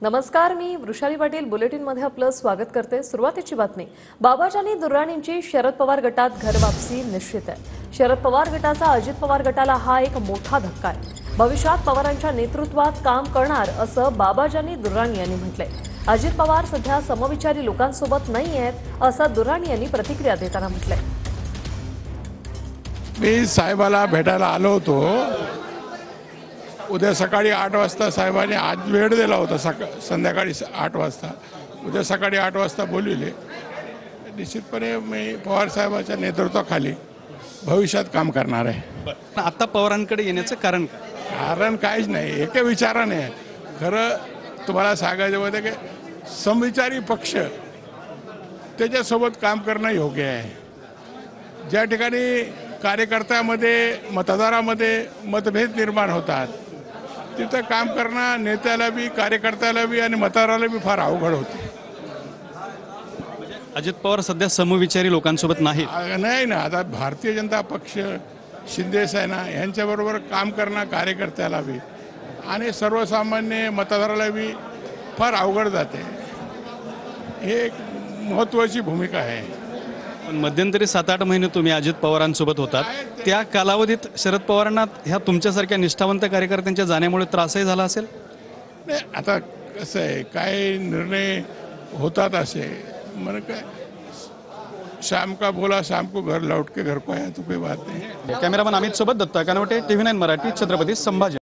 नमस्कार, मी वृषाली पाटील बुलेटिनमध्ये आपलं स्वागत करते। सुरुवातीची बातमी। बाबाजानी दुर्राणींची शरद पवार गटात घरवापसी निश्चित आहे। शरद पवार गटाचा अजित पवार गटाला हा एक मोठा धक्का आहे। भविष्यात पवारांच्या नेतृत्वात काम करणार असं बाबाजानी दुर्राणी यांनी म्हटलंय। अजित पवार सध्या समविचारी लोकांसोबत नाही आहेत असं दुर्राणी यांनी प्रतिक्रिया देताना म्हटलंय। मी साहेबाला भेटायला आलो होतो। उद्या सकाळी 8 वाजता साहेबांनी आज वेळ दिला होता, संध्याकाळी 8 वाजता, उद्या सकाळी 8 वाजता बोलविले। निश्चितपणे मी पवार साहेबांच्या नेतृत्वाखाली भविष्यात काम करणार आहे। आता पवारांकडे येण्याचं कारण काय? कारण काहीच नाही, एका विचाराने खरं तुम्हाला सांगायचं होतं की समविचारी पक्ष त्याच्यासोबत काम करणं योग्य आहे। ज्या ठिकाणी कार्यकर्त्यामध्ये मतदारामध्ये मतभेद निर्माण होतात तिथं काम करणं नेत्याला बी, कार्यकर्त्याला बी आणि मतदाराला बी फार अवघड होते। अजित पवार सध्या समविचारी लोकांसोबत नाही ना। आता भारतीय जनता पक्ष, शिंदे सेना यांच्याबरोबर काम करणं कार्यकर्त्याला बी आणि सर्वसामान्य मतदाराला बी फार अवघड जाते। हे एक महत्त्वाची भूमिका आहे। पण मध्यंतरी 7-8 महिने तुम्ही अजित पवारांसोबत होतात, त्या कालावधीत शरद पवारांना ह्या तुमच्यासारख्या निष्ठावंत कार्यकर्त्यांच्या जाण्यामुळे त्रासही झाला असेल? नाही, आता कसं आहे, काय निर्णय होतात असे मन काय, शाम का बोला शाम को घर लौट के घर को आया तो कोई बात नहीं। कॅमेरामन अमित सोबत दत्ता कानवटे, TV9 मराठी, छत्रपती संभाजी।